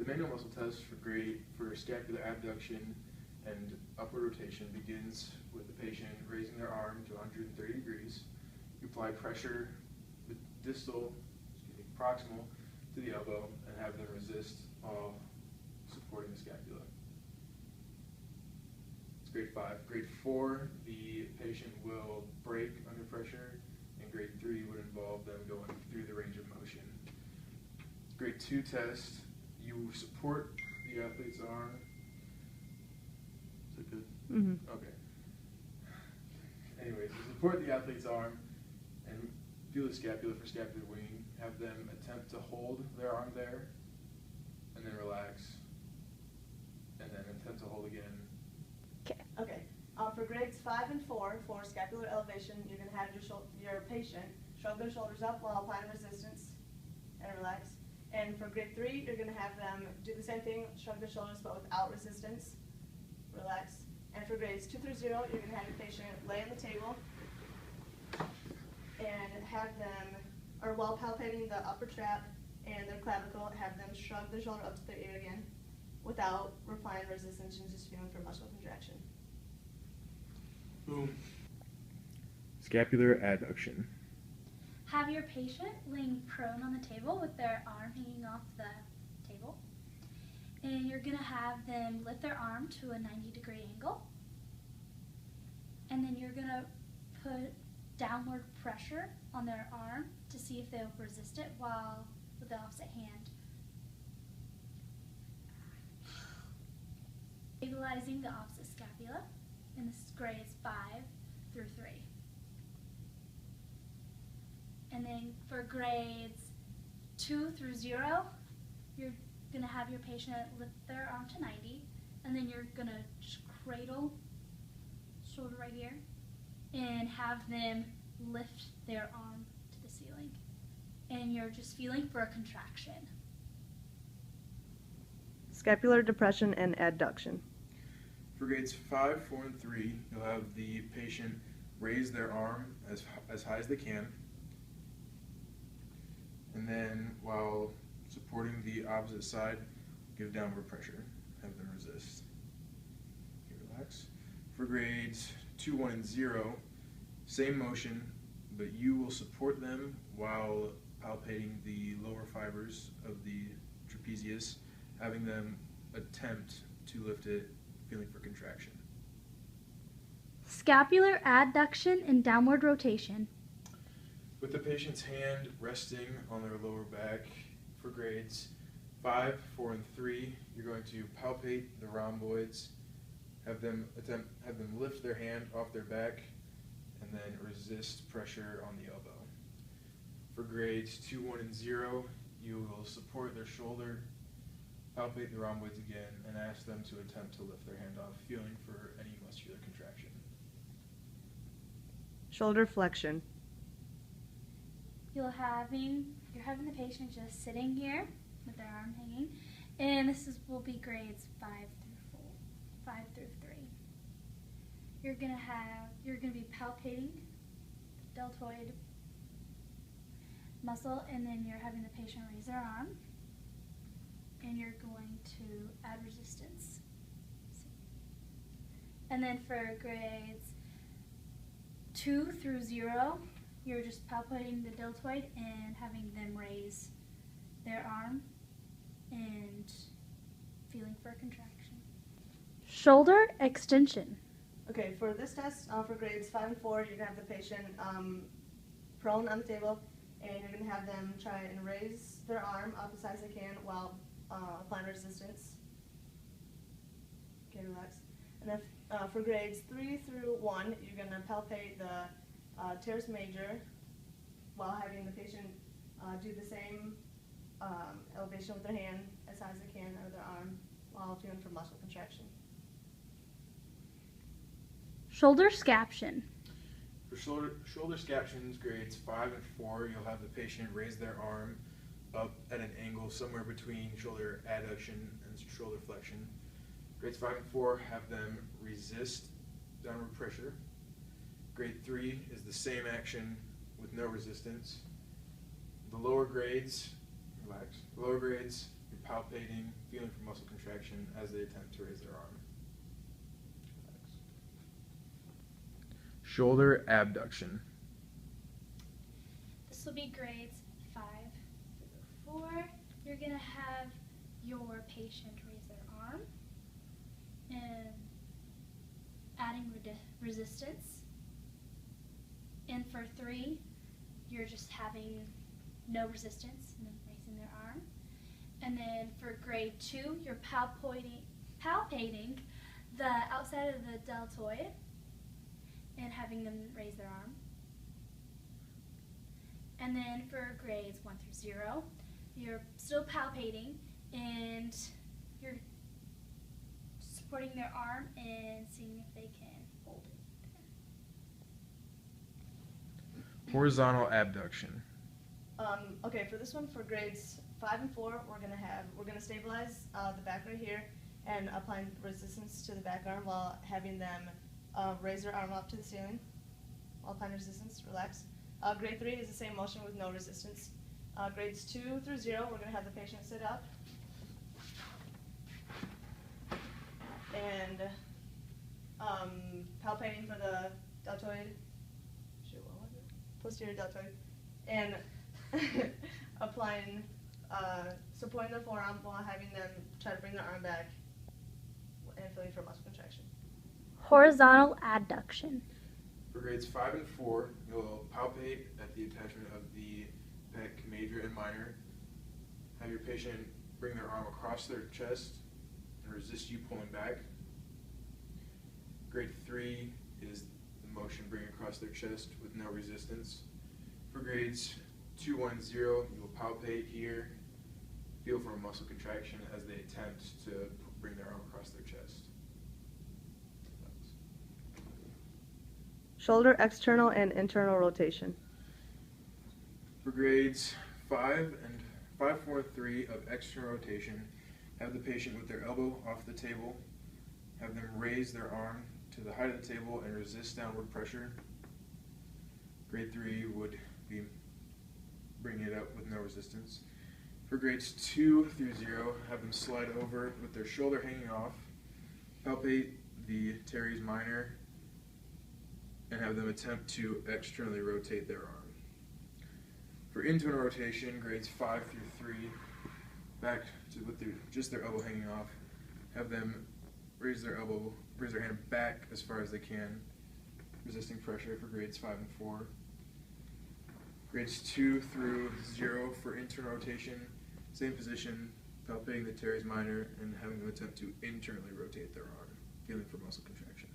The manual muscle test for scapular abduction and upward rotation begins with the patient raising their arm to 130 degrees. You apply pressure with proximal to the elbow and have them resist while supporting the scapula. It's grade 5. Grade 4, the patient will break under pressure, and grade 3 would involve them going through the range of motion. Grade 2 test, you support the athlete's arm. Is that good? Mm-hmm. Okay. Anyways, you support the athlete's arm and feel the scapula for scapular winging. Have them attempt to hold their arm there, and then relax, and then attempt to hold again. Okay. For grades 5 and 4, for scapular elevation, you're going to have your patient shrug their shoulders up while applying resistance and relax. And for grade 3, you're going to have them do the same thing, shrug their shoulders but without resistance, relax. And for grades 2 through 0, you're going to have your patient lay on the table and have them, or while palpating the upper trap and their clavicle, have them shrug their shoulder up to their ear again without applying resistance and just feeling for muscle contraction. Boom. Scapular adduction. Have your patient laying prone on the table with their arm hanging off the table. And you're going to have them lift their arm to a 90-degree angle. And then you're going to put downward pressure on their arm to see if they'll resist it while with the opposite hand. Stabilizing the opposite scapula. And this is grades 5 through 3. And then for grades 2 through 0, you're going to have your patient lift their arm to 90, and then you're going to just cradle shoulder right here and have them lift their arm to the ceiling. And you're just feeling for a contraction. Scapular depression and adduction. For grades 5, 4, and 3, you'll have the patient raise their arm as high as they can, and then while supporting the opposite side, give downward pressure, have them resist. Okay, relax. For grades 2, 1, and 0, same motion, but you will support them while palpating the lower fibers of the trapezius, having them attempt to lift it, feeling for contraction. Scapular adduction and downward rotation. With the patient's hand resting on their lower back, for grades 5, 4, and 3, you're going to palpate the rhomboids, have them lift their hand off their back, and then resist pressure on the elbow. For grades 2, 1, and 0, you will support their shoulder, palpate the rhomboids again, and ask them to attempt to lift their hand off, feeling for any muscular contraction. Shoulder flexion. You're having the patient just sitting here with their arm hanging, and will be grades 5 through 3. You're gonna be palpating the deltoid muscle, and then you're having the patient raise their arm, and you're going to add resistance. And then for grades 2 through 0, you're just palpating the deltoid and having them raise their arm and feeling for a contraction. Shoulder extension. Okay, for this test, for grades 5 and 4, you're going to have the patient prone on the table, and you're going to have them try and raise their arm up as high as they can while applying resistance. Okay, relax. And then for grades 3 through 1, you're going to palpate the teres major while having the patient do the same elevation with their hand as high as they can or their arm while feeling for muscle contraction. Shoulder scaption. For shoulder scaptions, grades 5 and 4, you'll have the patient raise their arm up at an angle somewhere between shoulder adduction and shoulder flexion. Grades 5 and 4, have them resist downward pressure. Grade 3 is the same action with no resistance. The lower grades, relax. The lower grades, you're palpating, feeling for muscle contraction as they attempt to raise their arm. Shoulder abduction. This will be grades 5 through 4. You're going to have your patient raise their arm and adding resistance. And for 3, you're just having no resistance and then raising their arm. And then for grade 2, you're palpating the outside of the deltoid and having them raise their arm. And then for grades 1 through 0, you're still palpating and you're supporting their arm and seeing if they can hold it there. Horizontal abduction. Okay, for this one, for grades 5 and 4, we're gonna stabilize the back right here and applying resistance to the back arm while having them raise their arm up to the ceiling while applying resistance. Relax. Grade 3 is the same motion with no resistance. Grades 2 through 0, we're gonna have the patient sit up and palpating for the deltoid. Shoot, what was it? Posterior deltoid, and applying, supporting their forearm while having them try to bring their arm back and feeling for muscle contraction. Horizontal adduction. For grades 5 and 4, you'll palpate at the attachment of the pec major and minor. Have your patient bring their arm across their chest and resist you pulling back. Grade 3 is the motion bring across their chest with no resistance. For grades 2, 1, and 0, you will palpate here, feel for a muscle contraction as they attempt to bring their arm across their chest. Shoulder external and internal rotation. For grades 5, 4, and 3 of external rotation, have the patient with their elbow off the table, have them raise their arm to the height of the table and resist downward pressure. Grade 3 would be bringing it up with no resistance. For grades 2 through 0, have them slide over with their shoulder hanging off, palpate the teres minor, and have them attempt to externally rotate their arm. For internal rotation, grades 5 through 3, back to with just their elbow hanging off, have them raise their hand back as far as they can, resisting pressure for grades 5 and 4. Grades 2 through 0 for internal rotation, same position, palpating the teres minor and having them attempt to internally rotate their arm, feeling for muscle contraction.